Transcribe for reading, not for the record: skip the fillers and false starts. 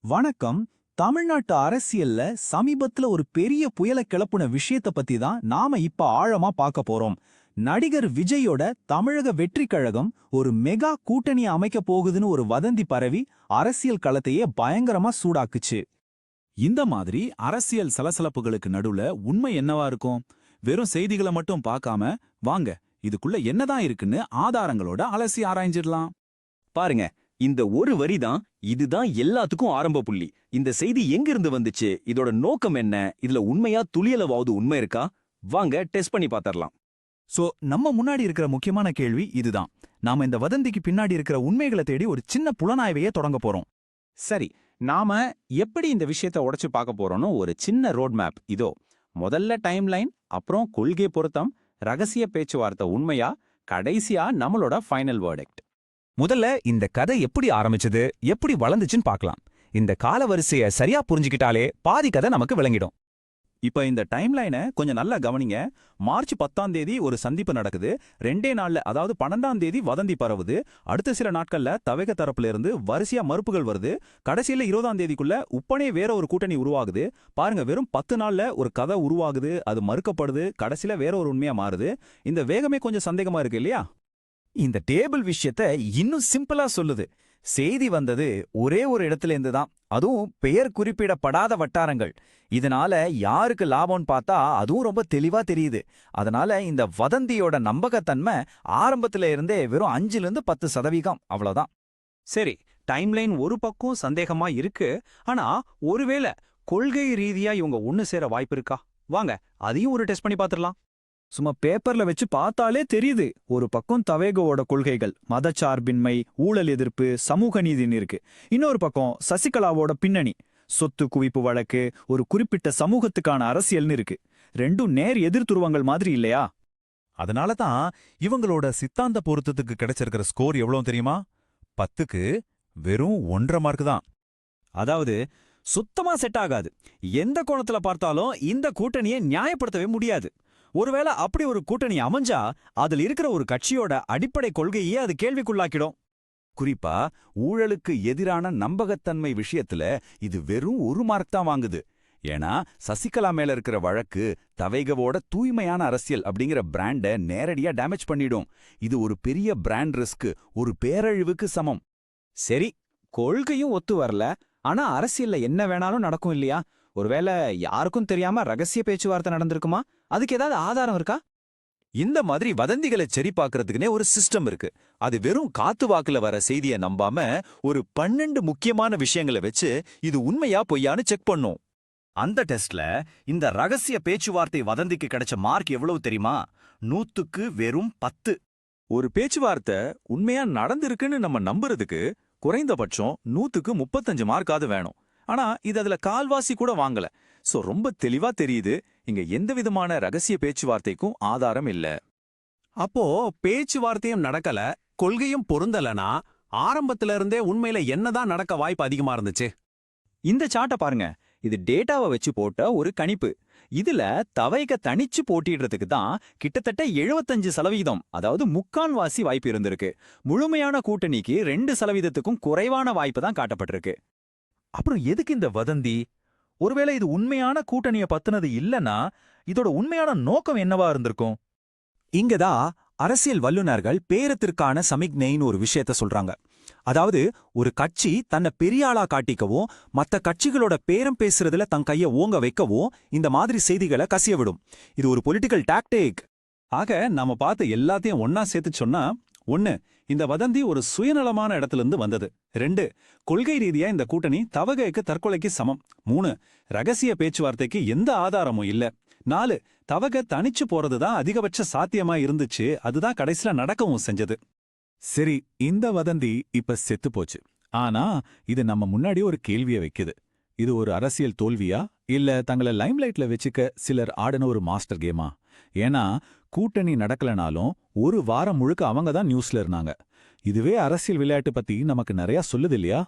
வணக்கம். தமிழ்நாட்டு அரசியல்ல சமீபத்துல ஒரு பெரிய புயலை கிளப்புன விஷயத்த பத்தி தான் நாம இப்ப ஆழமா பார்க்க போறோம். நடிகர் விஜயோட தமிழக வெற்றிக் கழகம் ஒரு மெகா கூட்டணி அமைக்க போகுதுன்னு ஒரு வதந்தி பரவி அரசியல் களத்தையே பயங்கரமா சூடாக்குச்சு. இந்த மாதிரி அரசியல் சலசலப்புகளுக்கு நடுவுல உண்மை என்னவா இருக்கும்? வெறும் செய்திகளை மட்டும் பார்க்காம, வாங்க இதுக்குள்ள என்னதான் இருக்குன்னு ஆதாரங்களோட அலசி ஆராய்ஞ்சிடலாம். பாருங்க, இந்த ஒரு வரி தான் இதுதான் எல்லாத்துக்கும் ஆரம்ப புள்ளி. இந்த செய்தி எங்கிருந்து வந்துச்சு, இதோட நோக்கம் என்ன, இதுல உண்மையா துளியளவாவது உண்மை இருக்கா? வாங்க டெஸ்ட் பண்ணி பாத்திரலாம். சோ நம்ம முன்னாடி இருக்கிற முக்கியமான கேள்வி இதுதான். நாம இந்த வதந்திக்கு பின்னாடி இருக்கிற உண்மைகளை தேடி ஒரு சின்ன புலனாய்வையே தொடங்க போறோம். சரி, நாம எப்படி இந்த விஷயத்தை உடைச்சு பார்க்க போறோம்னு ஒரு சின்ன ரோட் மேப் இதோ. முதல்ல டைம்லைன், அப்புறம் கொள்கை பொருத்தம், ரகசிய பேச்சுவார்த்தை உண்மையா, கடைசியா நம்மளோட ஃபைனல் வேர்டிக்ட். முதல்ல இந்த கதை எப்படி ஆரம்பிச்சது, எப்படி வளர்ந்துச்சுன்னு பார்க்கலாம். இந்த காலவரிசைய சரியா புரிஞ்சுக்கிட்டாலே பாதி கதை நமக்கு விளங்கிடும். இப்ப இந்த டைம்லைனை கொஞ்சம் நல்லா கவனிங்க. மார்ச் 10ஆம் தேதி ஒரு சந்திப்பு நடக்குது. 2 நாள்ல, அதாவது 12ஆம் தேதி வதந்தி பரவுது. அடுத்த சில நாட்கள்ல தவேக தரப்புல இருந்து வரிசையா மறுப்புகள் வருது. கடைசியில 20ஆம் தேதிக்குள்ள உப்பனே வேற ஒரு கூட்டணி உருவாகுது. பாருங்க, வெறும் 10 நாள்ல ஒரு கதை உருவாகுது, அது மறுக்கப்படுது, கடைசியில வேற ஒரு உண்மையா மாறுது. இந்த வேகமே கொஞ்சம் சந்தேகமா இருக்கு இல்லையா? இந்த டேபிள் விஷயத்த இன்னும் சிம்பிளா சொல்லுது. செய்தி வந்தது ஒரே ஒரு இடத்துல இருந்து தான், அதுவும் பெயர் குறிப்பிடப்படாத வட்டாரங்கள். இதனால யாருக்கு லாபம்னு பார்த்தா அதுவும் ரொம்ப தெளிவா தெரியுது. அதனால இந்த வதந்தியோட நம்பகத்தன்மை ஆரம்பத்துல இருந்தே வெறும் 5-10% அவ்வளவுதான். சரி, டைம்லைன் ஒரு பக்கம் சந்தேகமா இருக்கு. ஆனா ஒருவேளை கொள்கை ரீதியா இவங்க ஒண்ணு சேர வாய்ப்பு இருக்கா? வாங்க அதையும் ஒரு டெஸ்ட் பண்ணி பாத்துடலாம். சும்மா பேப்பர்ல வச்சு பார்த்தாலே தெரியுது. ஒரு பக்கம் தவேகோவோட கொள்கைகள், மதச்சார்பின்மை, ஊழல் எதிர்ப்பு, சமூக நீதின்னு இருக்கு. இன்னொரு பக்கம் சசிகலாவோட பின்னணி, சொத்து குவிப்பு வழக்கு, ஒரு குறிப்பிட்ட சமூகத்துக்கான அரசியல்னு இருக்கு. ரெண்டும் நேர் எதிர்த்துருவங்கள் மாதிரி இல்லையா? அதனால தான் இவங்களோட சித்தாந்த பொருத்தத்துக்கு கிடைச்சிருக்கிற ஸ்கோர் எவ்வளவு தெரியுமா? 10க்கு வெறும் 1.5 மார்க் தான். அதாவது சுத்தமா செட் ஆகாது. எந்த கோணத்துல பார்த்தாலும் இந்த கூட்டணியை நியாயப்படுத்தவே முடியாது. ஒருவேளை அப்படி ஒரு கூட்டணி அமைஞ்சா அதுல இருக்கிற ஒரு கட்சியோட அடிப்படை கொள்கையே அது கேள்விக்குள்ளாக்கிடும். குறிப்பா ஊழலுக்கு எதிரான நம்பகத்தன்மை விஷயத்துல இது வெறும் 1 மார்க் தான் வாங்குது. ஏன்னா சசிகலா மேல இருக்கிற வழக்கு தவேகவோட தூய்மையான அரசியல் அப்படிங்கிற பிராண்ட நேரடியா டேமேஜ் பண்ணிடும். இது ஒரு பெரிய பிராண்ட் ரிஸ்க், ஒரு பேரழிவுக்கு சமம். சரி, கொள்கையும் ஒத்து வரல, ஆனா அரசியல்ல என்ன வேணாலும் நடக்கும் இல்லையா? ஒருவேளை யாருக்கும் தெரியாம ரகசிய பேச்சுவார்த்தை நடந்திருக்குமா? அதுக்கு ஏதாவது ஆதாரம் இருக்கா? இந்த மாதிரி வதந்திகளை சரி பார்க்கறதுக்குனே ஒரு சிஸ்டம் இருக்கு. அது வெறும் காத்து வாக்குல வர செய்தியை நம்பாம ஒரு 12 முக்கியமான விஷயங்களை வச்சு இது உண்மையா பொய்யான்னு செக் பண்ணும். அந்த டெஸ்ட்ல இந்த ரகசிய பேச்சுவார்த்தை வதந்திக்கு கிடைச்ச மார்க் எவ்வளவு தெரியுமா? 100க்கு வெறும் 10. ஒரு பேச்சுவார்த்தை உண்மையா நடந்திருக்குன்னு நம்ம நம்புறதுக்கு குறைந்தபட்சம் 100க்கு 35 மார்க்காவது வேணும். ஆனா இது அதுல கால்வாசி கூட வாங்கல. சோ ரொம்ப தெளிவா தெரியுது, இங்க எந்த விதமான ரகசிய பேச்சுவார்த்தைக்கும் ஆதாரம் இல்ல. அப்போ பேச்சுவார்த்தையும் நடக்கல, கொள்கையும் பொருந்தலனா ஆரம்பத்துல இருந்தே உண்மையில என்னதான் நடக்க வாய்ப்பு அதிகமா இருந்துச்சு? இந்த சார்ட்ட பாருங்க. இது டேட்டாவை வச்சு போட்ட ஒரு கணிப்பு. இதுல தவைக தனிச்சு போட்டிடுறதுக்கு தான் கிட்டத்தட்ட 75%, அதாவது முக்கால்வாசி வாய்ப்பு இருந்திருக்கு. முழுமையான கூட்டணிக்கு 2%க்கும் குறைவான வாய்ப்பு தான் காட்டப்பட்டிருக்கு. அப்புறம் எதுக்கு இந்த வதந்தி? ஒருவேளை இது உண்மையான கூட்டணிய பத்துனது இல்லனா இதோட உண்மையான நோக்கம் என்னவா இருந்திருக்கும்? இங்கதான் அரசியல் வல்லுநர்கள் பேரத்திற்கான சமிக்ஞைன்னு ஒரு விஷயத்த சொல்றாங்க. அதாவது ஒரு கட்சி தன்னை பெரிய ஆளா காட்டிக்கவும் மத்த கட்சிகளோட பேரம் பேசுறதுல தன் கைய ஓங்க வைக்கவும் இந்த மாதிரி செய்திகளை கசிய விடும். இது ஒரு பொலிட்டிக்கல் டாக்டிக். ஆக நாம பார்த்த எல்லாத்தையும் ஒன்னா சேர்த்து சொன்னா, 1, இந்த வதந்தி ஒரு சுயநலமான இடத்துல இருந்து வந்தது. 2, கொள்கை ரீதியா இந்த கூட்டணி தவகைக்கு தற்கொலைக்கு சமம். 3, ரகசிய பேச்சுவார்த்தைக்கு எந்த ஆதாரமும் இல்ல. 4, தவக தனிச்சு போறதுதான் அதிகபட்ச சாத்தியமா இருந்துச்சு, அதுதான் கடைசியில நடக்கவும் செஞ்சது. சரி, இந்த வதந்தி இப்ப செத்து போச்சு. ஆனா இது நம்ம முன்னாடி ஒரு கேள்வியை வைக்குது. இது ஒரு அரசியல் தோல்வியா, இல்ல தங்களை லைம்லைட்ல வச்சுக்க சிலர் ஆடின ஒரு மாஸ்டர் கேமா? ஏன்னா கூட்டணி நடக்கலனாலும் ஒரு வாரம் முழுக்க அவங்க தான் நியூஸ்ல இருந்தாங்க. இதுவே அரசியல் விளையாட்டு பத்தி நமக்கு நிறைய சொல்லுது இல்லையா?